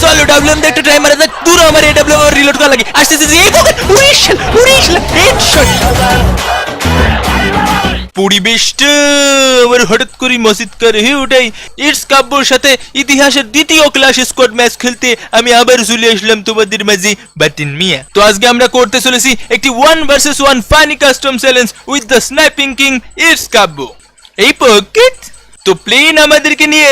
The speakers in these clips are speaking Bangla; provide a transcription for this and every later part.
চলো ডাব্লিউএম দে একটা ট্রাই মারা যাক। দূর আমার এই ডাব্লিউএম রিলোড করা লাগে। আসতেছে এই পকেট উড়িশ হেডশট। পরিবেশটা আমার হঠাৎ করে মসজিদকার হয়ে ওঠাই ইটস কাব্যর সাথে ইতিহাসের দ্বিতীয় ক্লাস স্কোয়াড ম্যাচ খেলতে আমি আবার চলে আসলাম তোমাদের মাঝে বাতিন মিয়া। তো আজকে আমরা করতে চলেছি একটি 1 vs 1 funny custom challenge with the sniping king it's Kavya. এই পকেট তো প্লেন আমাদেরকে নিয়ে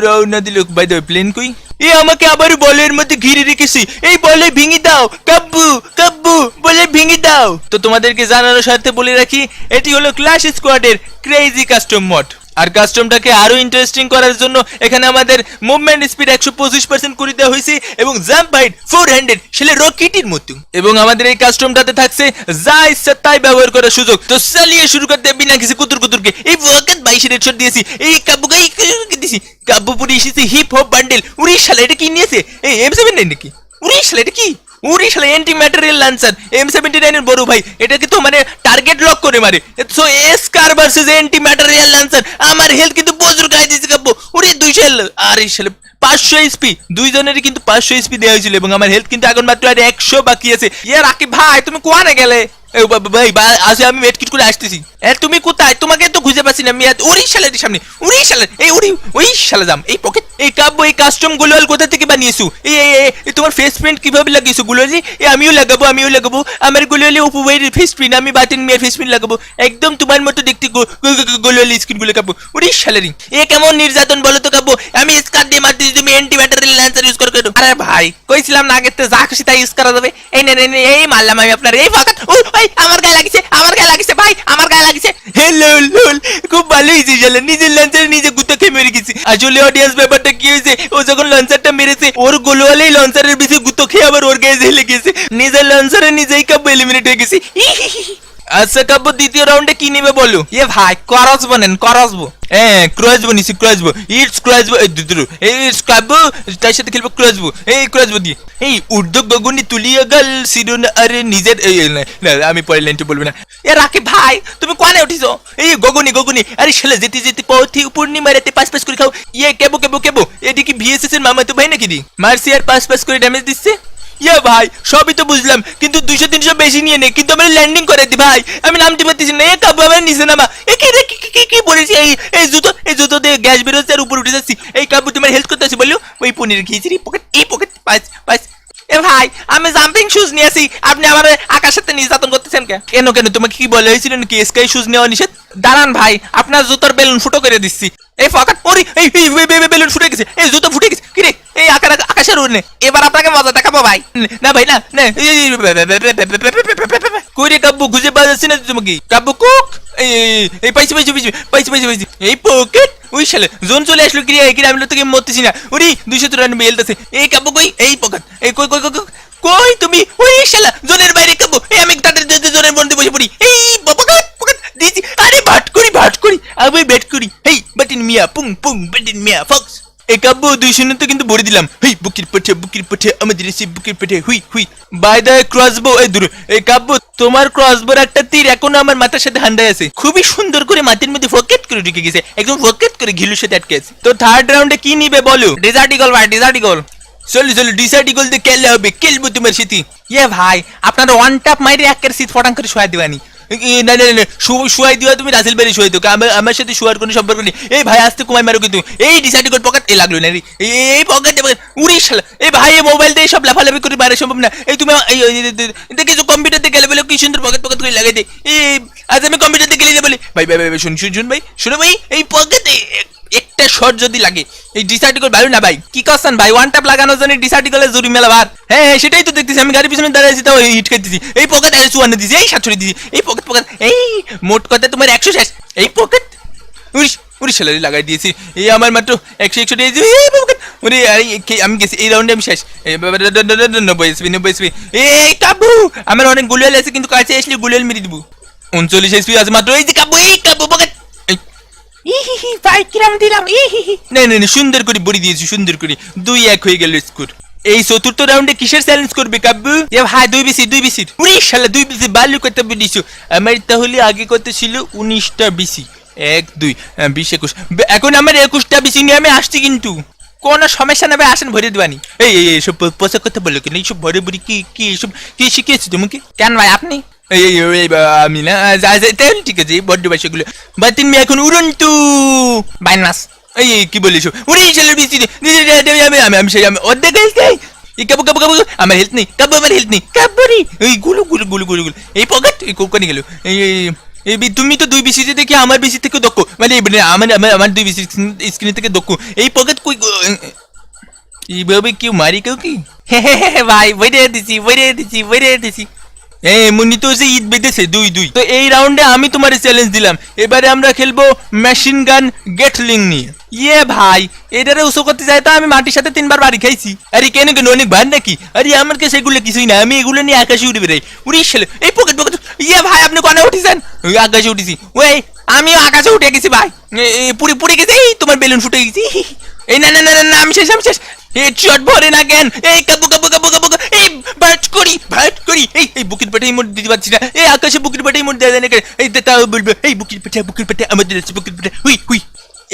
রওনা দিল। বাই দ্য ওয়ে প্লেন কই? এ আমাকে আবার বলের মধ্যে ঘিরে রেখেছি। এই বলে ভেঙে দাও কাব্বু কাব্বু, বলে ভেঙে দাও। তো তোমাদেরকে জানানোর সাথে বলে রাখি এটি হলো ক্লাশ স্কোয়াডের ক্রেজি কাস্টম মড। আর কাস্টমটাকে আরো ইন্টারেস্টিং করার জন্য এখানে আমাদের মুভমেন্ট স্পিড 125% করে দেওয়া হয়েছে এবং জাম্প হাইট 400 সেলে রকেটের মতো। এবং আমাদের এই কাস্টমটাতে থাকছে যা ইচ্ছা তাই ব্যবহার করার সুযোগ। তো চালিয়ে শুরু করতে বিনা কিছু কুতুরকে এই ওয়াকাত 22 হেডশট দিয়েছি। এই কাব্বুকে দিয়েছি। কাব্বু পুরি এসেছে হিপ হপ বান্ডেল। উড়িশ শালা এটা কি নিয়েছে? এই M79 নাকি? উড়িশ শালা এটা কি? উড়ি শালা এন্টি ম্যাটেরিয়াল লান্সার M79 এর বড় ভাই। এটাকে তো মানে টার্গেট লক করে মারে। সো এসকার ভার্সেস এন্টি ম্যাটেরিয়াল লান্সার। আমার হেলথ কিন্তু প্রচুর খাই দিয়েছে কাব্য। উড়ি 200 আর এই শালা 500 এসপি। দুইজনেরই কিন্তু 500 এসপি দেওয়া হয়েছিল এবং আমার হেলথ কিন্তু এখন মাত্র আর 100 বাকি আছে। ইয়া রাকিব ভাই তুমি কোয়ানে গেলে? ভাই আসে আমি মেডকিট করে আসতেছি। তুমি কোথায়? তোমাকে তো খুঁজে পাচ্ছি না। মিয়া উড়ি শালার সামনে উড়ি শালার এই ওই শালা জাম এই পকেট। এই কাব্য এই কাস্টম গুলোয়াল কোথা থেকে বানিয়েছো? এই তোমার ফেস প্রিন্ট কিভাবে লাগিয়েছো গুলোয়ালি? আমিও লাগাবো আমার গুলোয়ালি উপবইয়ের ফেস প্রিন্ট। আমি বাতিন মিয়ার ফেস প্রিন্ট লাগাবো একদম তোমার মতো দেখতে গুলোয়ালি স্কিন গুলো কাব্য। উড়ি শালারি এ কেমন নির্যাতন বলো তো কাব্য? আমি স্কার দিয়ে মারতেছি, তুমি অ্যান্টি ম্যাটেরিয়াল ল্যান্সার ইউজ করো। আরে ভাই কইছিলাম না আগেতে যা খুশি তাই ইউজ করা যাবে। এই মারলাম আমি আপনার এই ফাঁকা। আমার গায়ে লাগিছে ভাই, আমার গায়ে লাগিছে। হেলো লোল খুব ভালো হয়েছে শালা, নিজের লঞ্চারে নিজে গুতো খেয়ে মেরে গেছি। আসলে অডিয়েন্স ব্যাপারটা কি হয়েছে, ও যখন লঞ্চারটা মেরেছে ওর গোলওয়ালেই লঞ্চারের বেশি গুতো খেয়ে আবার ওর গায়ে ঝেলে গেছে। নিজের লঞ্চারে নিজেই কাব্য এলিমিনেট হয়ে গেছি। আচ্ছা কাব্য দ্বিতীয় রাউন্ডে কি নেবে বলো? ভাই করসবো নেন করসবো। ক্রসবো নিছি ক্রসবো। ইটস ক্রসবো ইটস কাব্য তার সাথে খেলবো ক্রসবো। এই ক্রসবো দিয়ে এই উর্দু গগনি তুলিয়া গেল সিরুন। আরে নিজের আমি পরে লাইনটা বলবো না। রাকি ভাই তুমি কোয়ানে উঠিছো? এই গগনি আরে শালা যেতে পথে পূর্ণিমা রাতে পাঁচ করে খাও। কেবো এদিকে ভিএসএস এর মামা তো ভাই নাকি দি মারছি আর পাঁচ করে ড্যামেজ দিচ্ছে। ভাই সবই তো বুঝলাম কিন্তু 200-300 বেশি নিয়ে নে, কিন্তু আমার ল্যান্ডিং করে দি ভাই। আমি নামতে পারতেছি না। কাব্য আমার নিচে নামা। কি বলেছি? এই জুতো দিয়ে গ্যাস বেরোচ্ছে আর উপর উঠে যাচ্ছি। এই কাব্য তোমার হেল্প করতে আছি বলো? ওই পনির খেয়েছি এই পকেট পাঁচ। ভাই আমি জাম্পিং শুজ নিয়ে আসি, আপনি আমার আকাশের সাথে নির্যাতন করতেছেন কেন? তোমাকে কি বলা হয়েছিল নাকি স্কাই শুজ নেওয়া নিষেধ? দাঁড়ান ভাই আপনার জুতোর বেলুন ফুটো করে দিচ্ছি। এই ফাঁকা এই বেলুন ফুটে গেছে। এই জুতো ফুটে গেছে। কিরে এই আকাশের উড়নে। এবার আপনাকে মজা দেখাবো ভাই। না ভাই না কইরে কাব্য খুঁজে পাওয়া যাচ্ছে না তোমাকে। কাব্য কুক এই পাইছি এই পকেট। ওই শালা জোন চলে আসলো। কিরে আমি তোকে মরতেছি না। ওরে 293 হেলথ আছে। এই কাব্য কই? এই পকেট এই কই তুমি? ওই শালা জোনের বাইরে কাব্য। আমি তাদের জোনের মধ্যে বসে পড়ি। এই পকেট দিছি। আরে ভাট করি আমি ব্যাট করি। এই বাটিন মিয়া পুং বাটিন মিয়া ফক্স। এই কাব্য 200 তো কিন্তু ভরে দিলাম। হেই বুকির পেটে আমাদের এসে বুকির পেটে হুই বাই দা ক্রসবো। এই দূর এই কাব্য তোমার ক্রসবোর একটা তীর এখনো আমার মাথার সাথে হান্ডায় আছে। খুবই সুন্দর করে মাটির মধ্যে ফকেট করে ঢুকে গেছে, একদম ফকেট করে ঘিলুর সাথে আটকে আছে। তো থার্ড রাউন্ডে কি নিবে বলো? ডেজার্ট ইগল ভাই, ডেজার্ট ইগল। চলো ডিসাইড ইগল দিয়ে খেলবো তোমার সাথে। ভাই আপনার ওয়ান টাপ মাইরে একের সিট ফটাং করে শোয়া দিবানি। না শুয়াই দিও তুমি রাসেল বাড়ি শুয়াই দিও। আমার সাথে শুয়ার কোনো সম্পর্ক নেই। এই ভাই আসতে কুমাই মারো কিন্তু। এই ডিসাইড করে পকেট এ লাগলো না রে। এই পকেট উড়ি শালা। এই ভাই মোবাইল দিয়ে সব লাফালাফি করে বাইরে সম্ভব না। এই তুমি কিছু কম্পিউটার দিয়ে গেলে বলে কি সুন্দর পকেট করে লাগাই দে। আজ আমি কম্পিউটার দিয়ে গেলে বলি ভাই শুন ভাই শোনো ভাই এই পকেটে একটা শর্ট যদি লাগে এই ডিসাইডিকল ভালো না ভাই। কি করছেন ভাই? ওয়ান ট্যাপ লাগানোর জন্য ডিসাইডিকলের জুরি মেলা ভার। হ্যাঁ সেটাই তো দেখতেছি। আমি গাড়ির পিছনে দাঁড়াইছি তাও হিট খেতেছি। এই পকেট 54 দিছি, এই 7 দিছি। এই পকেট এই মোট কথা তোমার 100 শেষ। এই পকেট উড়ি স্যালারি লাগাই দিয়েছি। এই আমার মাত্র 100 দিয়েছি। এই পকেট আমি গেছি এই রাউন্ডে আমি শেষ। 90 এসপি। এই কাবু আমার অনেক গুলিয়াল আছে কিন্তু কাছে আসলে গুলিয়াল মেরে দিব। 39 এসপি আছে মাত্র। এই যে কাবু পকেট ভাই কিরাম দিলাম। না সুন্দর করে বড়ি দিয়েছি, সুন্দর করে 2-1 হয়ে গেল স্কোর। এই চতুর্থ রাউন্ডে কিসের চ্যালেঞ্জ করবে কাব্য? ভাই 2 বিসি। উড়ি শালা 2 বিসি বালু করতে দিছো। আমার তাহলে আগে কত ছিল? 19টা বিসি। 1 2 20 21। এখন আমার 21টা বিসি নিয়ে আমি আসছি কিন্তু। কোনো সমস্যা নেবে, আসেন ভরে দিবানি। এই এইসব পোশাক কথা বললো কেন? এইসব ভরে ভরি কি এইসব কি শিখিয়েছি তোমাকে? কেন ভাই আপনি? আমি না তাহলে ঠিক আছে, বড্ড বাসাগুলো বাতিন মেয়ে এখন উড়ন্তু বাইনাস এই কি বলিস উড়ি ছেলের বৃষ্টি আমি সেই আমি অর্ধেক হেলথ নেই। এই কাবু কাবু কাবু আমার হেলথ নেই, কাবু আমার হেলথ নেই, কাবুরি এই গুলো গুলো গুলো গুলো গুলো এই পকেট এই কোকানি গেল। এই তুমি তো 2 বিসিতে দেখি আমার বিসি থেকে দক্ষ, মানে আমার 2 বিসি স্ক্রিন থেকে দক্ষ। এই পকেট কই এইভাবে কেউ মারি কেউ কি? ভাই বইরে দিছি। মুনি তো যে ঈদ বেঁধেছে 2-2। তো এই রাউন্ডে আমি তোমার চ্যালেঞ্জ দিলাম, এবারে আমরা খেলবো মেশিন গান গেটলিং নিয়ে। ভাই এটারে উসো করতে যাই তো আমি মাটির সাথে 3 বার বাড়ি খাইছি। আরে কেন কেন অনেক ভার নাকি? আরে আমার কাছে এগুলো কিছুই না, আমি এগুলো নিয়ে আকাশে উঠে বেড়াই। উড়িস ছেলে এই পকেট পকেট ভাই আপনি কোনে উঠেছেন? ওই আকাশে উঠেছি। ওই আমিও আকাশে উঠে গেছি ভাই। পুরি গেছে, এই তোমার বেলুন ফুটে গেছি। এই না আমি শেষ হেডশট ভরে না কেন? এই কাবু কাবু কাবু কাবু এই ভাট করি এই বুকের পেটে মোট দিতে পারছি না। এই আকাশে বুকের পেটে মোট দেয় না কেন? এই তাও বলবে এই বুকের পেটে আমাদের আছে বুকের পেটে হুই।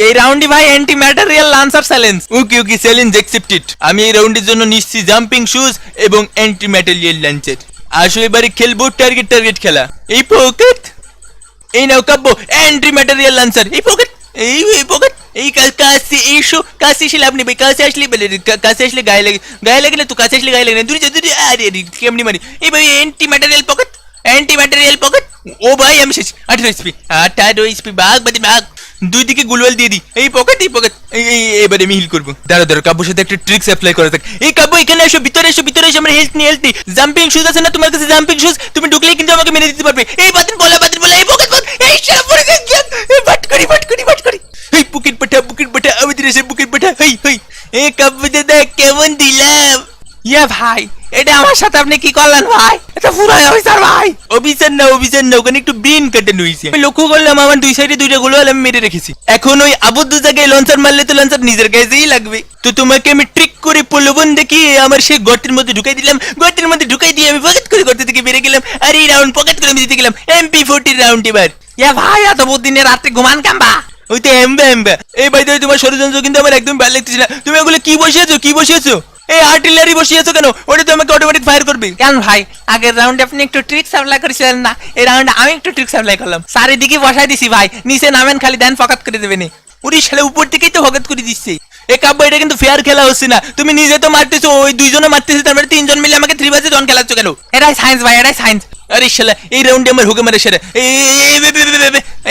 এই রাউন্ডে ভাই অ্যান্টি ম্যাটেরিয়াল লান্সার চ্যালেঞ্জ। ওকে চ্যালেঞ্জ অ্যাকসেপ্টেড। আমি এই রাউন্ডের জন্য নিচ্ছি জাম্পিং শুজ এবং অ্যান্টি ম্যাটেরিয়াল লাঞ্চার। আসো এবারে খেলবো টার্গেট খেলা। এই পকেট এই নাও কাব্বো অ্যান্টি ম্যাটেরিয়াল লাঞ্চার। এই পকেট এই পকেট এই কাছে এইসো, কাছে এসে লাভ নেই, কাছে আসলে কাছে আসলে গায়ে লাগে না তো, কাছে আসলে গায়ে লাগে না, দূরে আরে কেমনি মারি। এই ভাই অ্যান্টি ম্যাটেরিয়াল পকেট ও ভাই আমি শেষ। 18 HP বাঘ দুই দিকে গুলওয়াল দিয়ে দিই। এই পকেট এবারে আমি হিল করবো। দাঁড়া কাব্যর সাথে একটা ট্রিক্স অ্যাপ্লাই করা থাকে। এই কাব্য এখানে এসো, ভিতরে এসো আমার হেলথ নেই জাম্পিং শুজ আছে না তোমার কাছে? জাম্পিং শুজ তুমি ঢুকলেই কিন্তু আমাকে মেরে দিতে পারবে। এই বাতিল বলা এই পকেট এই শালা পড়ে গেছে। বাট করি এই বুকের পাঠা আমাদের এসে বুকের পাঠা হই এই কাব্য দাদা কেমন দিলাম? ভাই এটা আমার সাথে আপনি কি করলেন ভাই? এটা পুরো অফিসার ভাই। অফিসার না ওখানে একটু ব্রেন কাটানো হয়েছে। আমি লক্ষ্য করলাম আমার দুই সাইডে 2টা গোলওয়াল আমি মেরে রেখেছি। এখন ওই আবদ্ধ জায়গায় লঞ্চার মারলে তো লঞ্চার নিজের গায়েই লাগবে। তো তোমাকে আমি ট্রিক করে প্রলোভন দেখিয়ে আমার সেই গর্তের মধ্যে ঢুকাই দিলাম। গর্তের মধ্যে ঢুকাই দিয়ে আমি পকেট করে গর্ত থেকে বেরিয়ে গেলাম। আর এই রাউন্ড পকেট করে আমি দিতে গেলাম MP40 রাউন্ড। এবার ভাই এত দিনে রাত্রে ঘুমান কাম্বা ওই তো এমবা এই ভাই তোমার ষড়যন্ত্র কিন্তু আমার একদম ভালো লাগতেছে না। তুমি ওগুলো কি বসিয়েছো? এই আর্টিলারি বসিয়েছো কেন? ওটা তো আমাকে অটোমেটিক ফায়ার করবে। কেন ভাই আগের রাউন্ডে আপনি একটু ট্রিক্স অ্যাপ্লাই করেছিলেন না, এই রাউন্ডে আমি একটু ট্রিক্স অ্যাপ্লাই করলাম। চারিদিকে বসাই দিছি ভাই, নিচে নামেন খালি দেন ফকাত করে দেবেন। উড়ি শালা উপর থেকেই তো ফকাত করে দিচ্ছে। এ কাব্য এটা কিন্তু ফেয়ার খেলা হচ্ছে না। তুমি নিজে তো মারতেছো, ওই 2 জনে মারতেছে, তারপরে 3 জন মিলে আমাকে 3 বাজে জন খেলাচ্ছ কেন? এটাই সায়েন্স ভাই, এটাই সায়েন্স। আরে শালা এই রাউন্ডে আমার হুকে মারে সেরা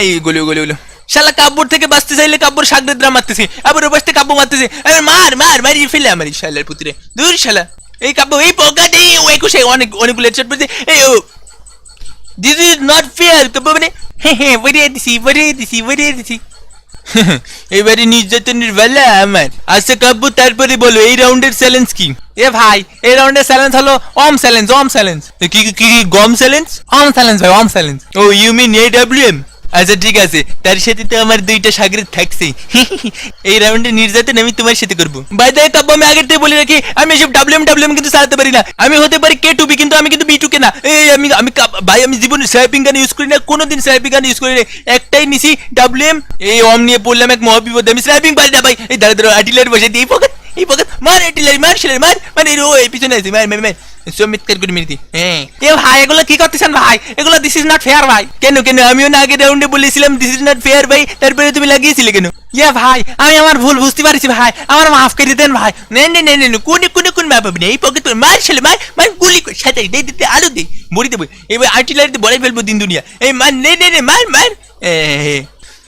এই গুলো শালা কাব্যর থেকে বাঁচতে চাইলে কাব্যর শাগরেদরা মারতেছে, আবার ওই বাঁচতে কাব্য মারতেছে। আবার মারিয়ে ফেলে আমার শালার পুত্রে দূর শালা। এই কাব্য এই পকেট এই 21 অনেকগুলো হেডশট পড়ছে। এই দিস ইজ নট ফেয়ার কাব্য মানে বড়িয়ে দিছি। এবারে নির্যাতনের বেলা আমার। আচ্ছা কাব্য তারপরে বলো এই রাউন্ডের চ্যালেঞ্জ কি? ভাই এই রাউন্ডের চ্যালেঞ্জ হলো অম চ্যালেঞ্জ। কি গম চ্যালেঞ্জ? অম challenge. Oh you mean AWM? আচ্ছা ঠিক আছে, তার সাথে তো আমার 2টা সাগরেদ থাকছে। এই রাউন্ডে নির্যাতন আমি তোমার সাথে করবো। বাই দ্য কাব্য আমি আগের থেকে বলে রাখি, আমি এসব WM কিন্তু চালাতে পারি না। আমি হতে পারি K2B কিন্তু আমি কিন্তু B2K না। এই আমি ভাই আমি জীবনে স্নাইপিং গান ইউজ করি না, কোনোদিন স্নাইপিং গান ইউজ করি না। একটাই নিছি WM। এই অম নিয়ে পড়লাম এক মহাবিপদে। আমি স্নাইপিং পারি না ভাই। এই দাঁড়া আর্টিলারি বসে দিই এই পকেট মার আর্টিলারি মার ছেলে মার মানে এই পিছনে আছে মার সমিতকার করে মেরে দিই। ভাই এগুলো কি করতেছেন ভাই? এগুলো দিস ইজ নট ফেয়ার ভাই। কেন আমিও না আগের রাউন্ডে বলেছিলাম দিস ইজ নট ফেয়ার ভাই, তারপরে তুমি লাগিয়েছিলে কেন? ভাই আমি আমার ভুল বুঝতে পারছি ভাই, আমার মাফ করে দেন ভাই। কোন মাপ হবে না। এই পকেট মার ছেলে মার গুলি করে সাথে দিতে আলু দে মরি দেবো। এবার আর্টিলারিতে বড়াই ফেলবো দিন দুনিয়া। এই মার মার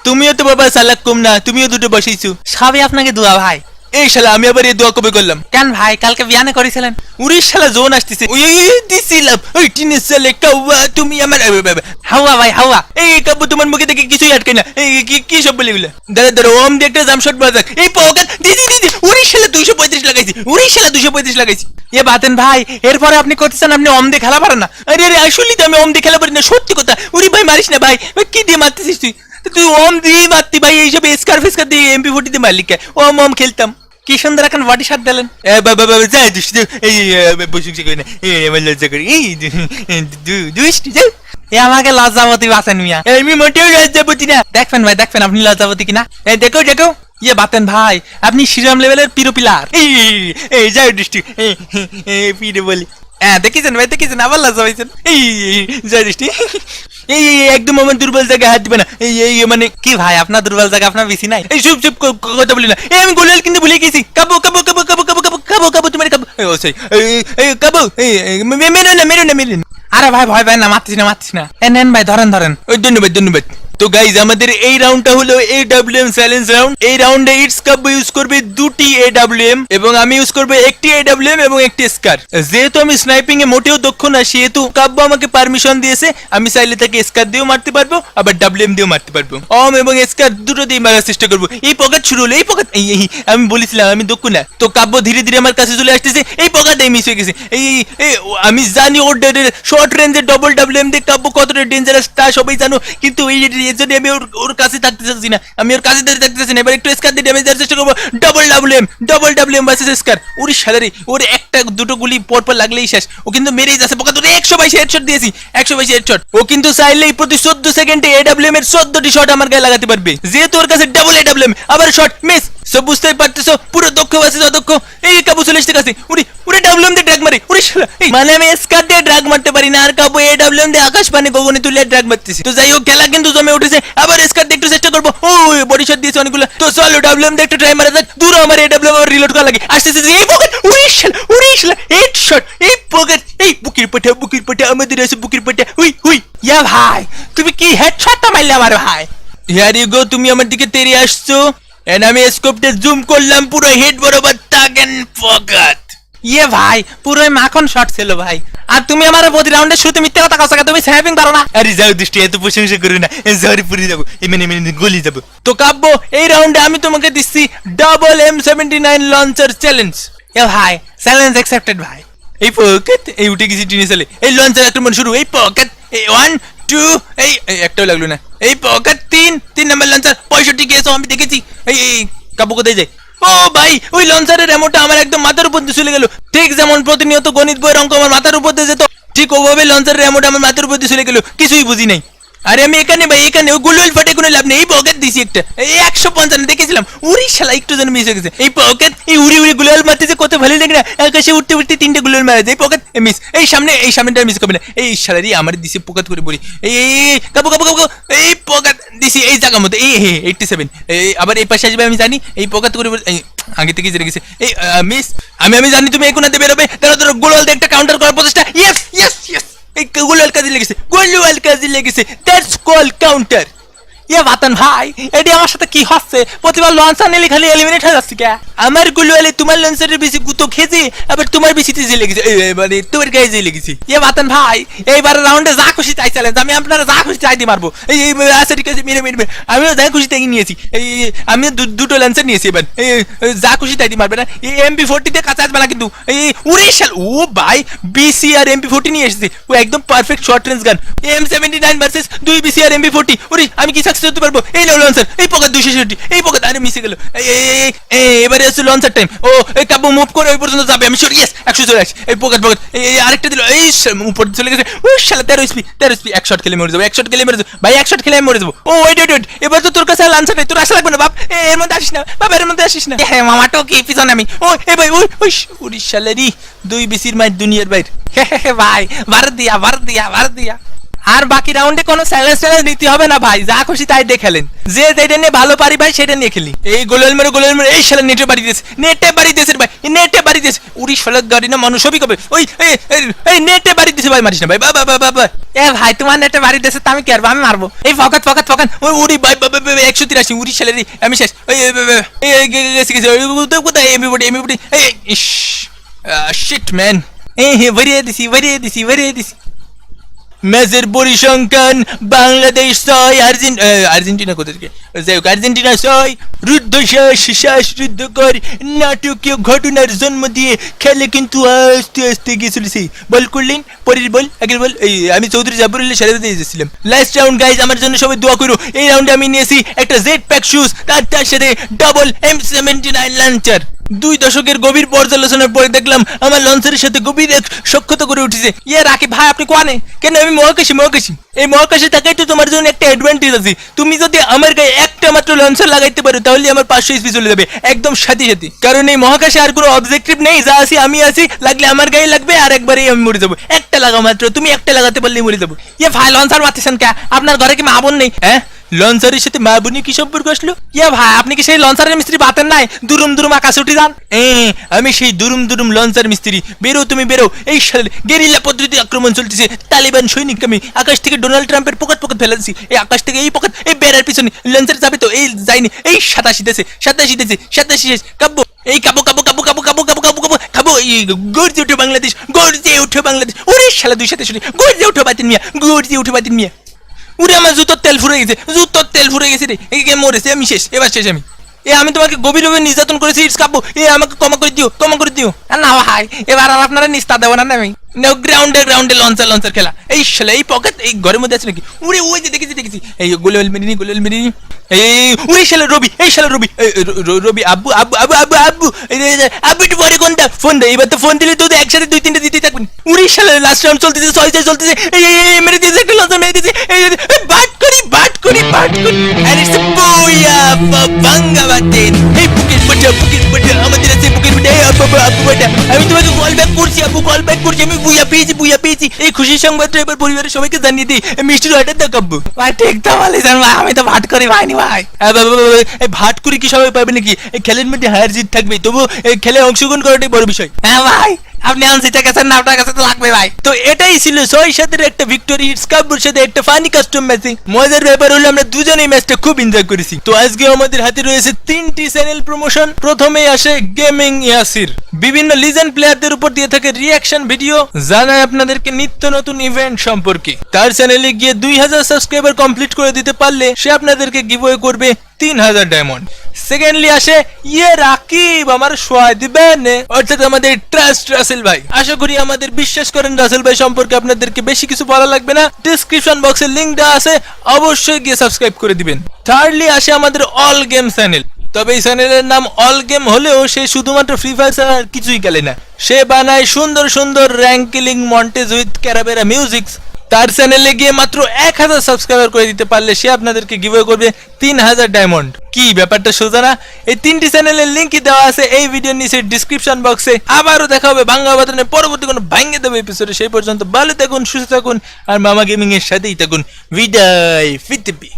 তুমিও তো বাবা চালাক কম না, তুমিও 2টো বসাইছো। সবই আপনাকে দোয়া ভাই। এই শালা আমি আবার এই দোয়া কবে করলাম? কেন ভাই কালকে বিয়ানে করেছিলেন? উড়ি শালা জোন আসতেছে ওই দিছিলাম ওই টিনের শালা কাওয়া তুমি আমার হাওয়া ভাই হাওয়া। এই কাব্য তোমার মুখে থেকে কিছুই আটকে না। এই কি সব বলে গেলা? দাঁড়া ওম দিয়ে একটা জামশট বাজাক। এই পকেট দিদি উড়ি শালা 235 লাগাইছি। বাতেন ভাই এরপরে আপনি করতেছেন আপনি অম দিয়ে খেলা পারেন না? আরে আসলেই তো আমি অম দিয়ে খেলা পারি না, সত্যি কথা। উড়ি ভাই মারিস না ভাই, কি দিয়ে মারতেছিস তুই অম দিয়ে মারতি ভাই। এইসব স্কার দিয়ে MP40 দিয়ে মারলি কে? অম খেলতাম। কি সুন্দর এখন বডি শট দিলেন। বাবা যাই এই বসে করি না, আমার লজ্জা করি। আমাকে লজ্জাবতী বাঁচেন মিয়া। আমি মোটেও লজ্জাবতী না। দেখবেন ভাই দেখবেন আপনি লজ্জাবতী কিনা। দেখো ইয়ে বাতেন ভাই, আপনি শ্রীরাম লেভেলের পিরো পিলার। এই যাই দৃষ্টি পিড়ে বলি হ্যাঁ দেখেছেন ভাই, দেখেছেন আবার লজ্জা পাইছেন। এই যাই দৃষ্টি এই একদম আমার দুর্বল জায়গায় হাত দিবে না। এই মানে কি ভাই, আপনার দুর্বল জায়গা আপনার বেশি নাই? এই চুপ চুপ কথা বলি না। এই আমি গোলাল কিন্তু ভুলে গেছি। কাবু কাবু কাবু কাবু কাবু কাবু কাবু কাবু তোমার কাবু ও সেই এই কাবু মেরো না মেরো না মেরো না। আরে ভাই ভয় পাই না, মারতিস না মারতিস না। নেন ভাই, ধরেন ধরেন। ওই ধন্যবাদ ধন্যবাদ। তো গাইজ আমাদের এই রাউন্ডটা হলো AWM চ্যালেঞ্জ রাউন্ড। এই রাউন্ডে ইটস কাব্য ইউজ করবে দুটি AWM এবং আমি ইউজ করবো একটি AWM এবং একটি স্কার। যেহেতু আমি স্নাইপিং এ মোটেও দক্ষ না, সেহেতু কাব্য আমাকে পারমিশন দিয়েছে আমি চাইলে তাকে স্কার দিয়েও মারতে পারবো, আবার WM দিয়েও মারতে পারবো। এবং স্কার দুটো দিয়ে মারার চেষ্টা করবো। এই পকেট শুরু হলো, এই পকেট আমি বলেছিলাম আমি দক্ষ না। তো কাব্য ধীরে ধীরে আমার কাছে চলে আসতেছে। এই পকেটে মিস হয়ে গেছে। আমি জানি ওর শর্ট রেঞ্জে WM দিয়ে কাব্য কতটা ডেঞ্জারাস তা সবাই জানো, কিন্তু এর জন্য আমি ওর কাছে থাকতে চাচ্ছি না, আমি ওর কাছে থাকতে চাচ্ছি না। এবার একটু স্কার দিয়ে ড্যামেজ দেওয়ার চেষ্টা করবো। WM ভার্সেস স্কার। ওর স্যালারি ওর একটা দুটো গুলি পরপর লাগলেই শেষ। ও কিন্তু মেরেই যাচ্ছে পোকা। তোর 122 হেডশট দিয়েছি, 122 হেডশট। ও কিন্তু চাইলেই প্রতি 14 সেকেন্ডে AWM এর 14টি শট আমার গায়ে লাগাতে পারবে, যেহেতু ওর কাছে ডাবল AWM। আবার শট মিস। সব বুঝতেই পারতেছো, পুরো দক্ষ ভার্সেস অদক্ষ। এই কাবু চলে এসে কাছে উড়ি WM দিয়ে ড্রাগ মারে। উড়ি শালা মানে আমি স্কার দিয়ে ড্রাগ মারতে পারি না, আর কাবু AWM দিয়ে আকাশ পানে গগনে তুলে ড্রাগ মারতেছি। তো যাই হোক, খেলা কিন্তু জমে উঠেছে। আবার স্কার দিয়ে একটু চেষ্টা করবো। ও বডি শট দিয়েছে অনেকগুলো। তো চলো WM দিয়ে একটু ট্রাই মারা যাক। দূর আমার AWM আবার রিলোড করা লাগে। আসতেছে এই পকেট। উড়ি শালা হেডশট। এই পকেট এই বুকের পাটা আমাদের আছে বুকের পাটা। হুই ইয়া ভাই, তুমি কি হেডশটটা মারলে আমার ভাই? Here you go. তুমি আমার দিকে তেড়ে আসছো এন্ড আমি স্কোপটা জুম করলাম, পুরো হেড বরাবর তাক এন্ড পকেট। ইয়ে ভাই, পুরো মাখন শট ছিল ভাই। আর তুমি আমার প্রতি রাউন্ডে শুরুতে মিথ্যা কথা কওছো, তুমি স্ন্যাপিং পারো না। আরে যাও দৃষ্টি, এত প্রশংসা করো না, জহরে পুরি যাবো, এমনি গলি যাবো। তো কাব্য, এই রাউন্ডে আমি তোমাকে দিচ্ছি M79 লঞ্চার চ্যালেঞ্জ। এ ভাই, চ্যালেঞ্জ অ্যাকসেপ্টেড ভাই। এই পকেট এই উঠে গেছি টিনে চলে। এই লঞ্চার আক্রমণ শুরু। এই পকেট এই 1 2 এই একটাও লাগলো না। এই পকেট 3 নাম্বার লঞ্চার 65 গেছো আমি দেখেছি। এই কাব্য কোথায় যায়? ও ভাই, ওই লঞ্চারের রেমোটা আমার একদম মাথার উপর দিয়ে চলে গেল। ঠিক যেমন প্রতিনিয়ত গণিত বইয়ের অঙ্ক আমার মাথার উপর দিয়ে যেত, ঠিক ওভাবে লঞ্চারের রেমোটা আমার মাথার উপর দিয়ে চলে গেল। কিছুই বুঝি নাই। আরে আমি এখানে ভাই, এখানে ওই গুলুল ফাটে কোনো লাভ নেই। এই পকেট দিছি একটা, এই 155 দেখেছিলাম। উড়ি শালা একটু যেন মিস হয়ে গেছে। এই পকেট এই উড়ি গুলাল মারতেছে, কত ভালো লাগে না। আকাশে উঠতে 3টে গুলাল মারা যায়। এই পকেট মিস। এই সামনেটা মিস করবে না। এই শালারি আমার দিছে পকেট করে বলি। এই কাবু এই পকেট দিছি এই জায়গা মতো। এই 87 এই আবার এই পাশে আসবে আমি জানি। এই পকেট করে বলি আগে থেকে জেনে গেছে। এই মিস। আমি জানি তুমি এই কোণাতে বেরোবে। তারা গোলাল দিয়ে একটা কাউন্টার করার প্রচেষ্টা। ইয়েস এই গোলাল কাজে লেগেছে। That's call counter. ইয়ে বাতন ভাই, এটি আমার সাথে কি হচ্ছে? প্রতিবার লঞ্চার নিলে খালি এলিমিনেট হয়ে যাচ্ছে কে? আমার গুলোয়ালে তোমার লঞ্চারের বেশি গুতো খেয়েছে, আবার তোমার বেশি তেজে লেগেছে, মানে তোমার গায়ে যে লেগেছে। ইয়ে বাতন ভাই, এইবার রাউন্ডে যা খুশি তাই চ্যালেঞ্জ। আমি আপনারা যা খুশি তাই দিয়ে মারবো। এই আচ্ছা ঠিক আছে, মেরে আমিও যা খুশি তাই নিয়েছি। আমি দুটো লঞ্চার নিয়েছি। এবার যা খুশি তাই দিয়ে মারবে না। এই MP40 তে কাছে আসবে না কিন্তু। এই উড়ে শাল। ও ভাই, BC আর MP40 নিয়ে এসেছে। ও একদম পারফেক্ট শর্ট রেঞ্জ গান। M79 ভার্সেস 2 BC আর MP40। ওরে আমি কি সাকসেস হতে পারবো? এই নাও লঞ্চার। এই পকেট 260। এই পকেট আরে মিশে গেল। এবারে আছে লঞ্চার টাইম। ও এই কাব্য মুভ করে ওই পর্যন্ত যাবে। আমি শিওর। ইয়েস 184। এই পকেট এই আরেকটা দিল। এই উপর চলে গেছে। ও শালা 13 স্পি এক শট খেলে মরে যাবো। ভাই এক শট খেলে আমি মরে যাবো। ও ওয়েট এবার তো তোর কাছে লঞ্চার নেই, তোর আসা লাগবে না বাপ। এর মধ্যে আসিস না বাপ, এর মধ্যে আসিস না। হ্যাঁ মামা টোকি পিছনে আমি। ও এ ভাই ওই শালারি 2 BCর মাইর দুনিয়ার বাইরে। ভাই ভার দিয়া। আর বাকি রাউন্ডে কোনো চ্যালেঞ্জ নিতে হবে না ভাই, যা খুশি তাই দিয়ে খেলেন। যে যেটা নিয়ে ভালো পারি ভাই সেটা নিয়ে খেলি। এই গোলাল মেরে এই শালা নেটে বাড়ি দিয়েছে ভাই, নেটে বাড়ি দিয়েছে। উড়ি শালা গাড়ি না মানুষ সবই কবে। ওই এই নেটে বাড়ি দিয়েছে ভাই, মারিস না ভাই। বাবা এ ভাই, তোমার নেটে বাড়ি দিয়েছে তো আমি কি করবো? আমি মারবো। এই ফকাত ওই উড়ি ভাই 183 উড়ি শালারি আমি শেষ। গেছে কোথায়? এমবিবডি এই ইস শিট ম্যান। ভরিয়ে দিছি। ম্যাচের পরিসংখ্যান বাংলাদেশ 6, আর্জেন্টিনা কোথা থেকে? যাই হোক, আর্জেন্টিনা 6। রুদ্ধকর নাটকীয় ঘটনার জন্ম দিয়ে খেলে কিন্তু আস্তে গিয়ে চলেছে। বল করলেন, পরের বল, আগের বল। এই আমি চৌধুরী জাফরুল্লাহ সাথে দিয়ে এসেছিলাম। লাস্ট রাউন্ড গাইজ, আমার জন্য সবাই দোয়া করো। এই রাউন্ডে আমি নিয়েছি একটা জেড প্যাক শুজ, তার সাথে M79 লঞ্চার। 2 দশকের গভীর পর্যালোচনার পরে দেখলাম আমার লঞ্চারের সাথে গভীর এক সখ্যতা করে উঠেছে। ইয়ে রাকিব ভাই, আপনি কোয়ানে কেন? আমি আমি মহাকাশী এই মহাকাশে থাকাই তো তোমার জন্য একটা অ্যাডভান্টেজ আছে। তুমি যদি আমার গায়ে একটা মাত্র লঞ্চার লাগাইতে পারো তাহলে আমার 500 স্পি চলে যাবে একদম সাথে সাথে, কারণ এই মহাকাশে আর কোনো অবজেক্টিভ নেই, যা আছি আমি আছি, লাগলে আমার গায়ে লাগবে আর একবারেই আমি মরে যাবো। একটা লাগা মাত্র, তুমি একটা লাগাতে পারলেই মরে যাবো। ভাই লঞ্চার মারতেছেন কে? আপনার ঘরে কি মা বোন নেই? হ্যাঁ, লঞ্চারের সাথে মা বোনের কি সম্পর্ক আসলো? ভাই আপনি কি সেই লঞ্চারের মিস্ত্রি বাতেন নাই? দুরুম আকাশে উঠে যান। আমি সেই দুরুম লঞ্চার মিস্ত্রি। বেরো তুমি বেরো, এই সালে গেরিলা পদ্ধতি আক্রমণ চলতেছে, তালিবান সৈনিক আমি আকাশ থেকে ডোনাল্ড ট্রাম্পের পকেট ফেলেছি, এই আকাশ থেকে এই পকেট, এই বেড়ার পিছনে লঞ্চার যাবে তো, এই যায়নি, এই সাতাশি দেশে শেষ কাব্য, এই কাবো এই গর্জে উঠে বাংলাদেশ, ওরে শালা 227 গর্জে উঠে বাতিন মিয়া উড়ে আমার জুতোর তেল ফুরে গেছে রে, এই মরেছে, আমি শেষ, এবার শেষ আমি। আমি তোমাকে গভীরভাবে নির্যাতন করেছি, ইটস কাব্য, আমাকে ক্ষমা করে দিও। না ভাই, এবার আর আপনারা নিস্তা দেবো না আমি। গ্রাউন্ডে লঞ্চার খেলা, এই শালা এই পকেট এই ঘরের মধ্যে আছে নাকি? উড়ে ওই যে দেখেছি এই গোলেল মিনি এই উড়ে শালা রবি, রবি আব্বু একটু পরে কোনটা ফোন দে, এবার তো ফোন দিলে তো একসাথে 2-3টা দিতে থাকবেন। উড়ে শালা লাস্ট রাউন্ড চলতেছে, 6 চলতেছে, এই মেরে দিয়েছে একটা লঞ্চার মেরে দিয়েছে, বাট করি and it's a booyah বাঙ্গা বাতে, এই বুকের বাটা আমাদের আছে বুকের বাটা, আব্বু বাটা, আমি তোমাকে কল ব্যাক করছি, আমি বুইয়া পেয়েছি। এই খুশির সংবাদটা এবার পরিবারের সবাইকে জানিয়ে দিই, মিষ্টির অর্ডার দাও কাব্য। ভাই ঠিক তো বলেছেন ভাই, আমি তো ভাট করি ভাইনি ভাই। এই ভাট করি কি সবাই পাবে নাকি? এই খেলের মধ্যে হার জিত থাকবে, তবু এই খেলে অংশগ্রহণ করাটাই বড় বিষয়। হ্যাঁ ভাই, আপনি জিতে গেছেন না, আপনার কাছে তো লাগবে ভাই। তো এটাই ছিল 6-7 একটা ভিক্টোরি, ইটস কাব্যর সাথে একটা ফানি কাস্টম ম্যাচে। মজার ব্যাপার হলো আমরা দুজনেই ম্যাচটা খুব এনজয় করেছি। তো আজকে আমাদের হাতে রয়েছে 3টি চ্যানেল প্রমোশন। প্রথমেই আসে গেমিং ইয়াসির, বিভিন্ন লিজেন্ড প্লেয়ারদের উপর দিয়ে থাকে রিঅ্যাকশন ভিডিও, জানায় আপনাদেরকে নিত্য নতুন ইভেন্ট সম্পর্কে। তার চ্যানেলে গিয়ে 2000 সাবস্ক্রাইবার কমপ্লিট করে দিতে পারলে সে আপনাদেরকে গিভওয়ে করবে 3000 ডায়মন্ড। সেকেন্ডলি আসে রাকিব, আমার সোয়া দিবেন, অর্থাৎ আমাদের ট্রাস্ট রাসেল ভাই। আশা করি আমাদের বিশ্বাস করেন রাসেল ভাই সম্পর্কে আপনাদেরকে বেশি কিছু বলা লাগবে না, ডেসক্রিপশন বক্সে লিংক দেওয়া আছে, অবশ্যই গিয়ে সাবস্ক্রাইব করে দিবেন। থার্ডলি আসে আমাদের অল গেম চ্যানেল। তবে এই চ্যানেলের নাম অল গেম হলেও সে শুধুমাত্র ফ্রি ফায়ার ছাড়া আর কিছুই খেলে না, সে বানায় সুন্দর র্যাঙ্ক কিলিং মন্টেজ উইথ ক্যারাবেরা মিউজিক। তার চ্যানেলে গিয়ে মাত্র 1000 সাবস্ক্রাইবার করে দিতে পারলে সে আপনাদেরকে গিভওয়ে করবে 3000 ডায়মন্ড। কি ব্যাপারটা সোজা না? এই 3টি চ্যানেলের লিংকই দেওয়া আছে এই ভিডিওর নিচে ডিসক্রিপশন বক্সে। আবারও দেখা হবে বাংলা বাদনের পরবর্তী কোনো ভাঙ্গে দেবে এপিসোডে। সেই পর্যন্ত ভালো থাকুন, সুস্থ থাকুন আর মামা গেমিং এর সাথেই থাকুন। বিদায় ফিতবি।